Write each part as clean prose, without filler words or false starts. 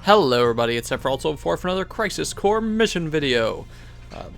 Hello everybody, it's F4 for another Crisis Core mission video.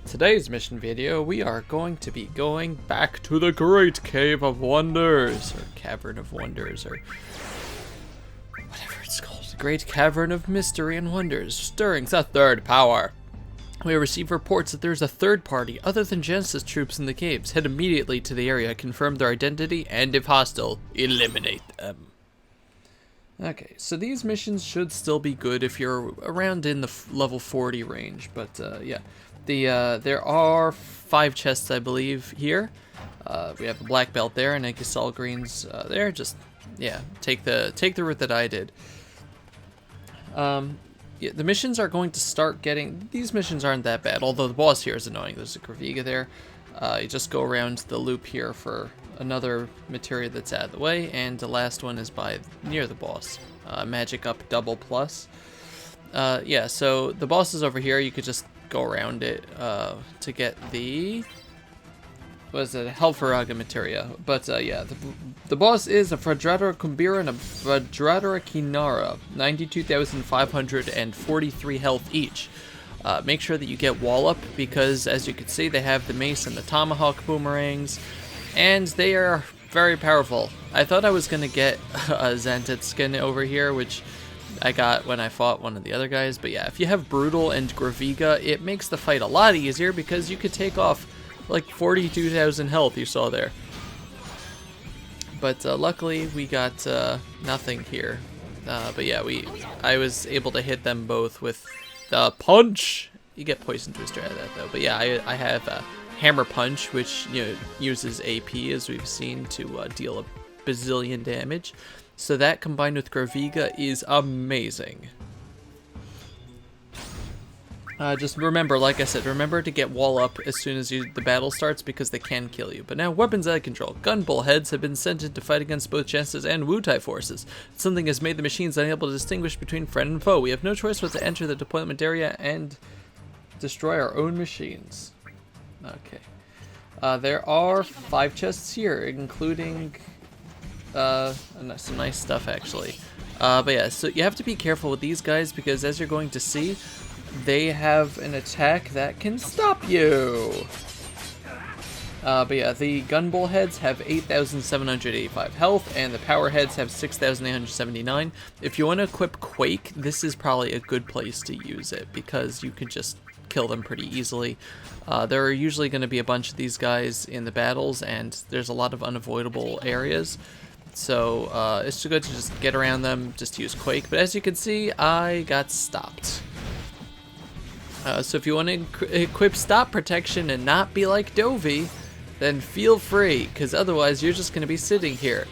Today's mission video, we are going to be going back to the Great Cave of Wonders, or Cavern of Wonders, or whatever it's called. The Great Cavern of Mystery and Wonders, stirring the third power. We receive reports that there's a third party other than Genesis troops in the caves. Head immediately to the area, confirm their identity, and if hostile, eliminate them. Okay, so these missions should still be good if you're around in the level 40 range, but yeah. There are 5 chests, I believe, here. We have a black belt there, and Ankasal greens there. Just, yeah, take the route that I did. Yeah, the missions are going to start getting... These missions aren't that bad, although the boss here is annoying. There's a Graviga there. You just go around the loop here for another materia that's out of the way, and the last one is near the boss. Magic up double plus. Yeah, so the boss is over here. You could just go around it to get the... What is it? Helferaga materia. But yeah, the boss is a Fradradra Kumbira and a Fradradra Kinara. 92,543 health each. Make sure that you get wall up, because as you can see, they have the mace and the tomahawk boomerangs, and they are very powerful. I thought I was going to get a Xantet skin over here, which I got when I fought one of the other guys, but yeah, if you have Brutal and Graviga, it makes the fight a lot easier, because you could take off like 42,000 health you saw there. But luckily we got nothing here. But yeah, I was able to hit them both with the punch. You get Poison Twister out of that though. But yeah, I have a Hammer Punch, which uses AP, as we've seen, to deal a bazillion damage. So that combined with Graviga is amazing. Just remember, like I said, remember to get wall up as soon as the battle starts, because they can kill you. But now, weapons out of control. Gun bullheads have been sent in to fight against both Genesis and Wutai forces. Something has made the machines unable to distinguish between friend and foe. We have no choice but to enter the deployment area and destroy our own machines. Okay. There are 5 chests here, including some nice stuff, actually. But yeah, so you have to be careful with these guys, because as you're going to see, they have an attack that can stop you. But yeah, the gun bullheads have 8,785 health, and the power heads have 6,879. If you want to equip Quake, this is probably a good place to use it, because you can just kill them pretty easily. There are usually going to be a bunch of these guys in the battles, and there's a lot of unavoidable areas. So it's good to just get around them, just use Quake. But as you can see, I got stopped. So if you want to equip Stop Protection and not be like Dovey, then feel free, because otherwise you're just going to be sitting here.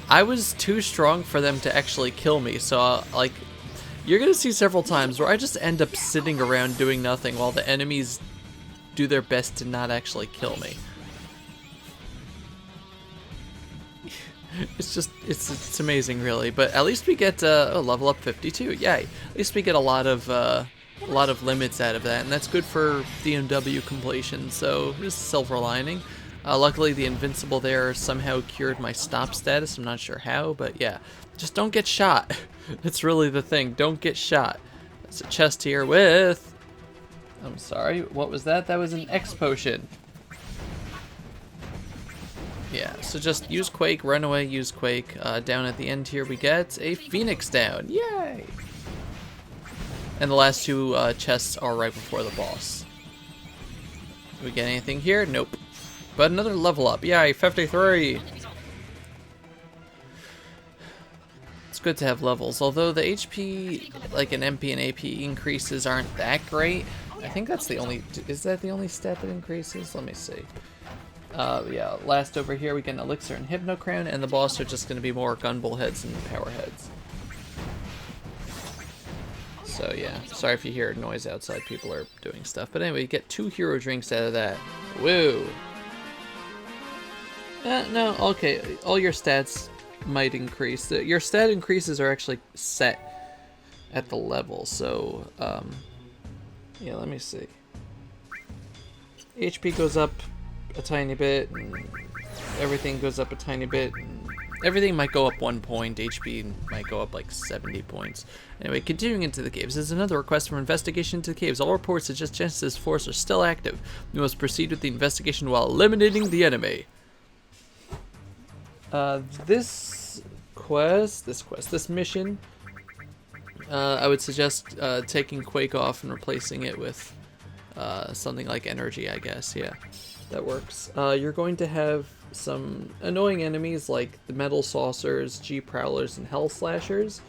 I was too strong for them to actually kill me, so like, you're going to see several times where I just end up sitting around doing nothing while the enemies do their best to not actually kill me. It's amazing, really. But at least we get a level up 52. Yay! At least we get a lot of limits out of that, and that's good for DMW completion. So there's a silver lining. Luckily, the invincible there somehow cured my stop status. I'm not sure how, but yeah, just don't get shot. That's really the thing. Don't get shot. There's a chest here with... I'm sorry, what was that? That was an X potion. Yeah, so just use Quake, run away, use Quake. Down at the end here we get a Phoenix down. Yay! And the last 2 chests are right before the boss. Do we get anything here? Nope. But another level up. Yay, 53! It's good to have levels, although the HP, like an MP and AP increases, aren't that great. I think that's the only... Is that the only stat that increases? Let me see. Yeah, last over here we get an Elixir and Hypnocrown, and the boss are just going to be more gun bullheads and power heads. So yeah, sorry if you hear noise outside, people are doing stuff. But anyway, you get 2 hero drinks out of that. Woo! No, okay, all your stats might increase. Your stat increases are actually set at the level, so, yeah, let me see. HP goes up a tiny bit, and everything goes up a tiny bit, and everything might go up 1 point. HP might go up like 70 points. Anyway, continuing into the caves. There's another request for investigation into the caves. All reports suggest Genesis Force are still active. You must proceed with the investigation while eliminating the enemy. This mission, I would suggest taking Quake off and replacing it with something like Energy, I guess. Yeah, that works. You're going to have some annoying enemies like the Metal Saucers, G-Prowlers, and Hell Slashers.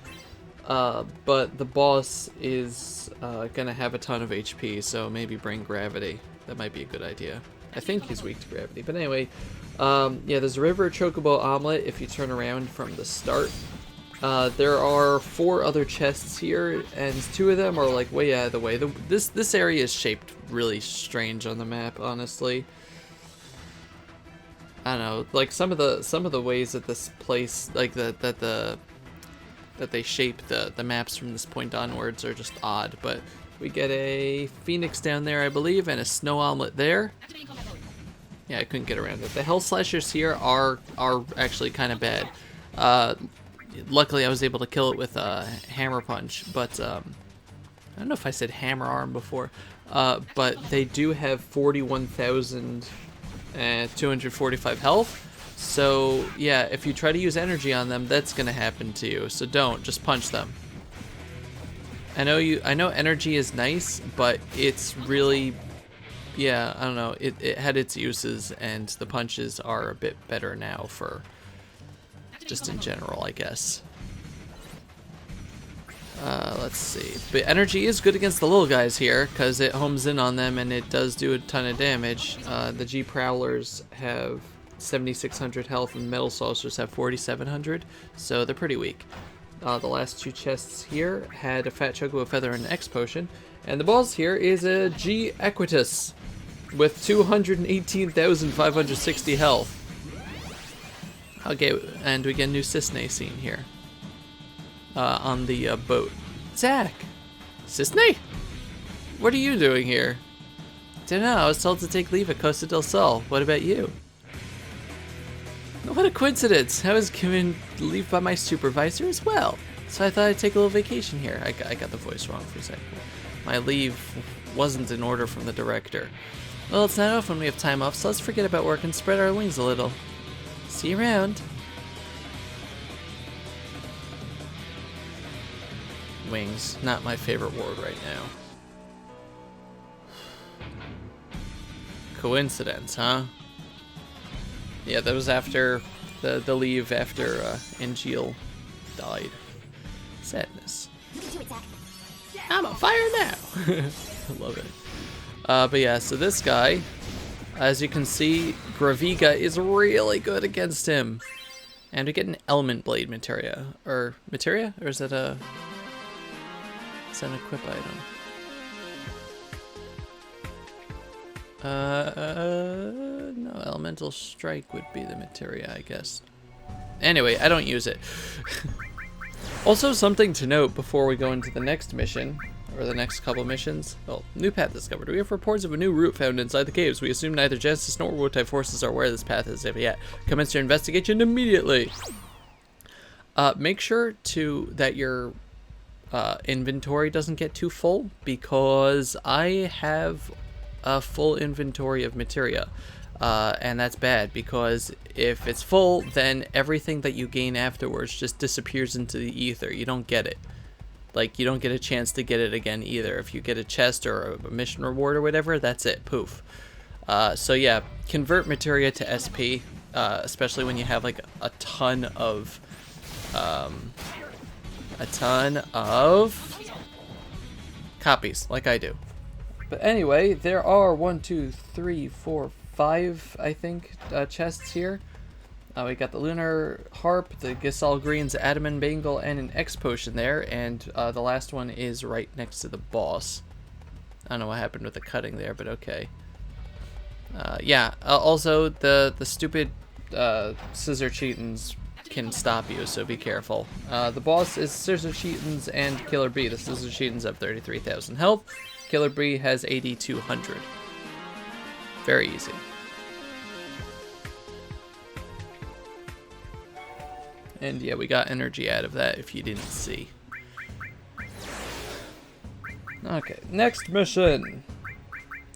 But the boss is gonna have a ton of HP, so maybe bring Gravity. That might be a good idea. I think he's weak to Gravity. But anyway, yeah, there's a River Chocobo Omelet if you turn around from the start. There are 4 other chests here, and 2 of them are like way out of the way. This area is shaped really strange on the map, honestly. I don't know, like some of the ways that this place, like that they shape the maps from this point onwards are just odd. But we get a Phoenix down there, I believe, and a Snow Omelet there. Yeah, I couldn't get around it. The Hell Slashers here are actually kind of bad. Luckily, I was able to kill it with a Hammer Punch, but I don't know if I said Hammer Arm before. But they do have 41,245 health. So yeah, if you try to use energy on them, that's gonna happen to you. So don't, just punch them. I know energy is nice, but it's really, yeah, I don't know, it had its uses, and the punches are a bit better now for just in general, I guess. Let's see. But energy is good against the little guys here, because it homes in on them and it does do a ton of damage. The G-Prowlers have 7,600 health and Metal Saucers have 4,700, so they're pretty weak. The last 2 chests here had a Fat Chocobo Feather and an X Potion, and the boss here is a G Equitus with 218,560 health. Okay, and we get a new Cisne scene here on the boat. Zach! Cisne? What are you doing here? Dunno, I was told to take leave at Costa del Sol. What about you? What a coincidence! I was given leave by my supervisor as well, so I thought I'd take a little vacation here. I got the voice wrong for a second. My leave wasn't in order from the director. Well, it's not often we have time off, so let's forget about work and spread our wings a little. See you around. Wings, not my favorite word right now. Coincidence, huh? Yeah, that was after the leave after Angeal died. Sadness. I'm on fire now! I love it. But yeah, so this guy, as you can see, Graviga is really good against him. And we get an Element Blade Materia. Or Materia? Or is that an equip item? No, Elemental Strike would be the Materia, I guess. Anyway, I don't use it. Also, something to note before we go into the next mission, or the next couple missions. Well, new path discovered. We have reports of a new route found inside the caves. We assume neither Genesis nor Wu-Tai forces are aware this path is as yet. Commence your investigation immediately. Make sure that your inventory doesn't get too full, because I have a full inventory of materia, and that's bad, because if it's full, then everything that you gain afterwards just disappears into the ether. You don't get it. Like, you don't get a chance to get it again either. If you get a chest or a mission reward or whatever, that's it. Poof. So yeah, convert materia to SP, especially when you have like a ton of copies, like I do. But anyway, there are 1, 2, 3, 4, 5, I think, chests here. We got the Lunar Harp, the Gisal Greens, Adamant Bangle, and an X Potion there, and the last one is right next to the boss. I don't know what happened with the cutting there, but okay. Yeah, also the stupid Scissor Cheetons can stop you, so be careful. The boss is Scissor Cheetons and Killer Bee. The Scissor Cheetons have 33,000 health. Killer Bee has 8,200. Very easy. And yeah, we got energy out of that if you didn't see. Okay, next mission.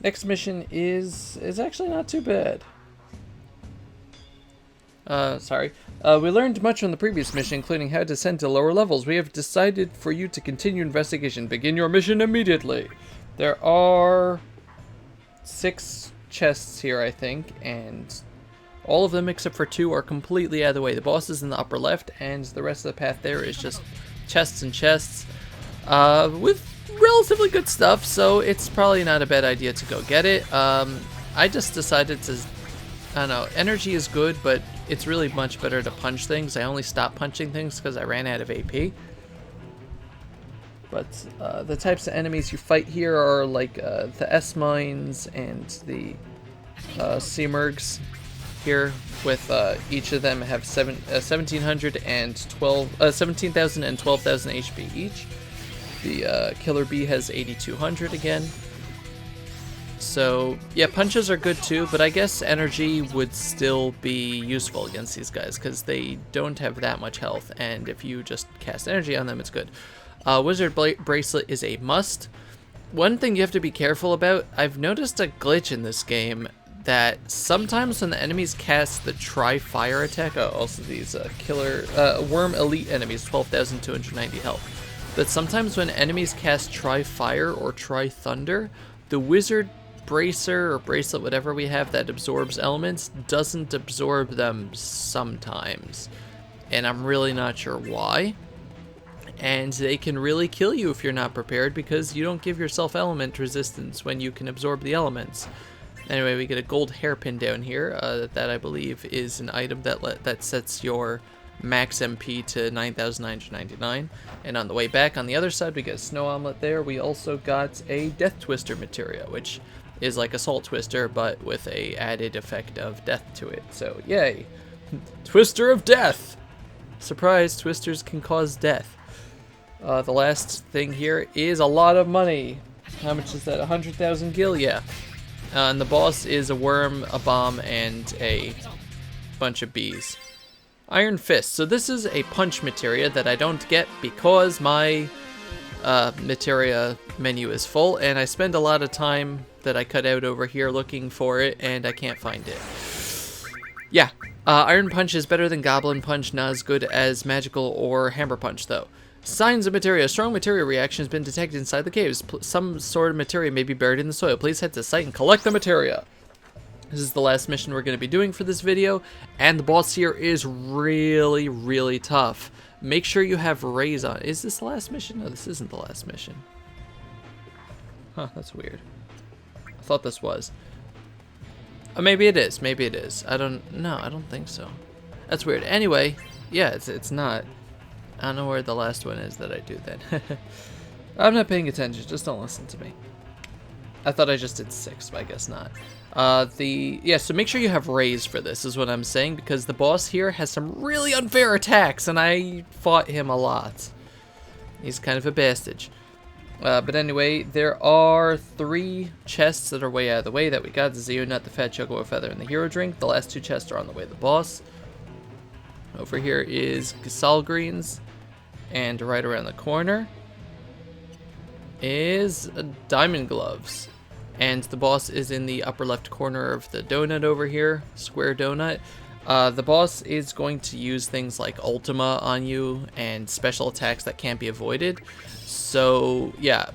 Next mission is actually not too bad. Sorry. We learned much from the previous mission, including how to descend to lower levels. We have decided for you to continue investigation. Begin your mission immediately. There are 6 chests here, I think, and all of them except for 2 are completely out of the way. The boss is in the upper left, and the rest of the path there is just chests and chests with relatively good stuff, so it's probably not a bad idea to go get it. I just decided to, I don't know, energy is good, but it's really much better to punch things. I only stopped punching things because I ran out of AP. But the types of enemies you fight here are like the S-mines and the Seamergs here, with each of them have 17,000 and 12,000 HP each. The Killer Bee has 8,200 again. So yeah, punches are good too, but I guess energy would still be useful against these guys because they don't have that much health, and if you just cast energy on them, it's good. Wizard Bracelet is a must. One thing you have to be careful about, I've noticed a glitch in this game that sometimes when the enemies cast the Tri-Fire attack, also these Worm Elite enemies, 12,290 health, but sometimes when enemies cast Tri-Fire or Tri-Thunder, the Wizard Bracer or Bracelet, whatever we have that absorbs elements, doesn't absorb them sometimes, and I'm really not sure why. And they can really kill you if you're not prepared, because you don't give yourself element resistance when you can absorb the elements. Anyway, we get a gold hairpin down here that I believe is an item that sets your max MP to 9,999. And on the way back on the other side, we get a snow omelet there. We also got a Death Twister materia, which is like a Salt Twister, but with a added effect of death to it. So, yay! Twister of Death! Surprise, Twisters can cause death. The last thing here is a lot of money. How much is that? 100,000 gil? Yeah. And the boss is a worm, a bomb, and a bunch of bees. Iron Fist. So this is a punch materia that I don't get because my materia menu is full, and I spend a lot of time that I cut out over here looking for it, and I can't find it. Yeah. Iron Punch is better than Goblin Punch, not as good as Magical or Hammer Punch, though. Signs of materia. A strong materia reaction has been detected inside the caves. Some sort of materia may be buried in the soil. Please head to the site and collect the materia. This is the last mission we're going to be doing for this video, and the boss here is really, really tough. Make sure you have Raise on. Is this the last mission? No, this isn't the last mission. Huh, that's weird. I thought this was. Maybe it is. Maybe it is. I don't think so. That's weird. Anyway, yeah, it's not. I don't know where the last one is that I do then. I'm not paying attention, just don't listen to me. I thought I just did 6, but I guess not. So make sure you have Raise for this, is what I'm saying, because the boss here has some really unfair attacks, and I fought him a lot. He's kind of a bastard. But anyway, there are 3 chests that are way out of the way that we got. The Zeo Nut, the Fat Chocobo Feather, and the Hero Drink. The last 2 chests are on the way to the boss. Over here is Gasol Greens. And right around the corner is Diamond Gloves. And the boss is in the upper left corner of the donut over here, square donut. The boss is going to use things like Ultima on you and special attacks that can't be avoided. So, yeah.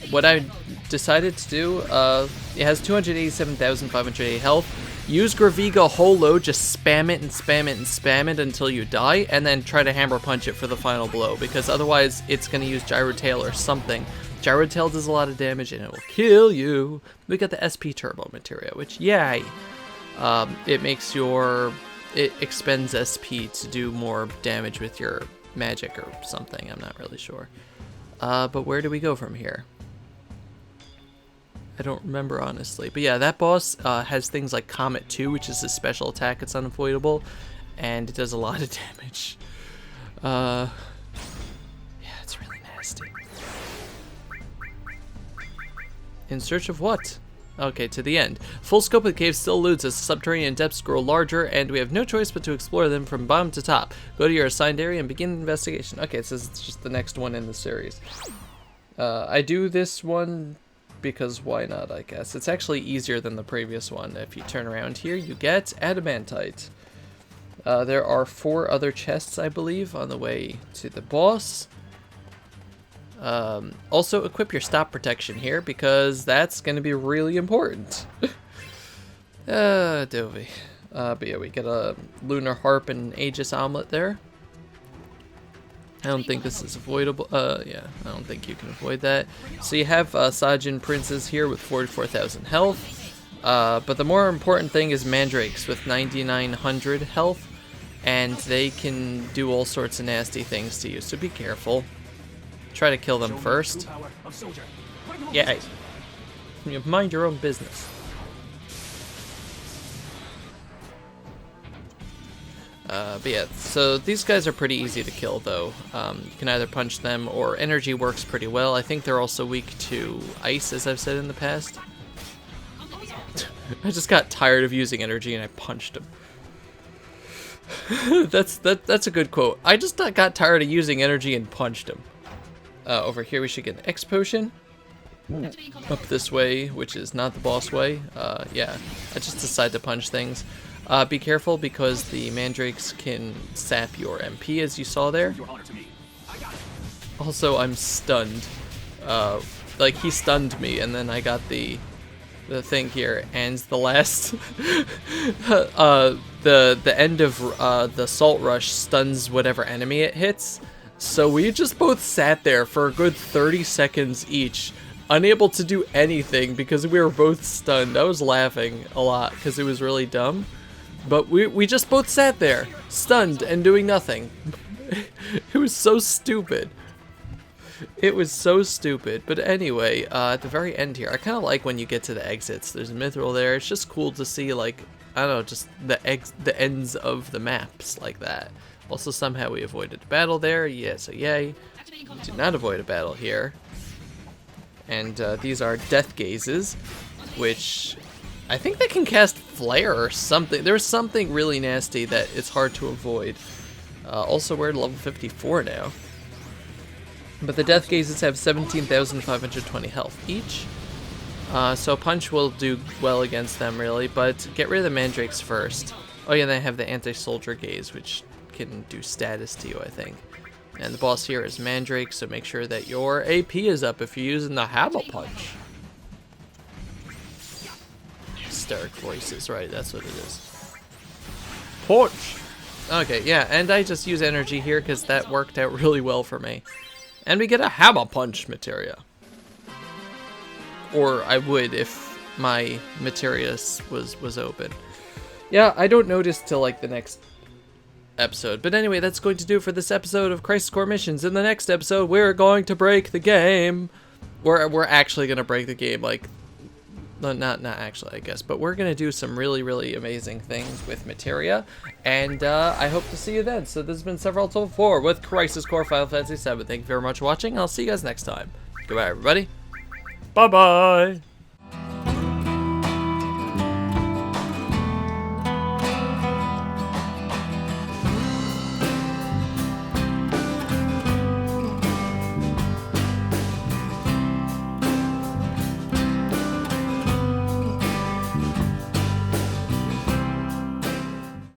What I decided to do, it has 287,580 health. Use Graviga whole load, just spam it and spam it and spam it until you die, and then try to hammer punch it for the final blow, because otherwise it's going to use Gyro Tail or something. Gyro Tail does a lot of damage and it will kill you. We got the SP Turbo materia, which, yay! It expends SP to do more damage with your magic or something, I'm not really sure. But where do we go from here? I don't remember, honestly. But yeah, that boss has things like Comet 2, which is a special attack. It's unavoidable, and it does a lot of damage. Yeah, it's really nasty. In search of what? Okay, to the end. Full scope of the cave still eludes as the subterranean depths grow larger, and we have no choice but to explore them from bottom to top. Go to your assigned area and begin investigation. Okay, it says it's just the next one in the series. I do this one because why not, I guess. It's actually easier than the previous one. If you turn around here, you get adamantite. There are 4 other chests, I believe, on the way to the boss. Also, equip your stop protection here, because that's going to be really important. Dovey. But yeah, we get a Lunar Harp and Aegis Omelet there. I don't think this is avoidable. Yeah, I don't think you can avoid that. So you have Sajin Princes here with 44,000 health. But the more important thing is Mandrakes with 9,900 health. And they can do all sorts of nasty things to you, so be careful. Try to kill them first. Yeah, you mind your own business. But yeah, so these guys are pretty easy to kill though. You can either punch them or energy works pretty well. I think they're also weak to ice, as I've said in the past. I just got tired of using energy and I punched him. That's a good quote. I just got tired of using energy and punched him. Over here we should get an X potion. Up this way, which is not the boss way. Yeah, I just decided to punch things. Be careful because the mandrakes can sap your MP, as you saw there. Also, I'm stunned. Like, he stunned me, and then I got the thing here, and the last... the end of the Salt Rush stuns whatever enemy it hits. So we just both sat there for a good 30 seconds each, unable to do anything because we were both stunned. I was laughing a lot because it was really dumb. But we just both sat there, stunned and doing nothing. It was so stupid. It was so stupid. But anyway, at the very end here, I kind of like when you get to the exits. There's a mithril there. It's just cool to see, like, I don't know, just the ends of the maps like that. Also, somehow we avoided a battle there. Yeah, so yay. We did not avoid a battle here. And these are Death Gazes, which I think they can cast Flare or something. There's something really nasty that it's hard to avoid. Also, we're at level 54 now. But the Death Gazes have 17,520 health each. So Punch will do well against them, really, but get rid of the Mandrakes first. Oh yeah, they have the Anti-Soldier Gaze, which can do status to you, I think. And the boss here is Mandrake, so make sure that your AP is up if you're using the Hammer Punch. Hysteric voices, right, that's what it is. Punch! Okay, yeah, and I just use energy here because that worked out really well for me. And we get a Hammer Punch Materia. Or I would if my Materia was open. Yeah, I don't notice till like the next episode. But anyway, that's going to do it for this episode of Crisis Core Missions. In the next episode, we're going to break the game. We're actually going to break the game, like, no, not actually, I guess, but we're going to do some really, really amazing things with Materia, and I hope to see you then. So this has been Several Told 4 with Crisis Core Final Fantasy VII. Thank you very much for watching, and I'll see you guys next time. Goodbye, everybody. Bye-bye.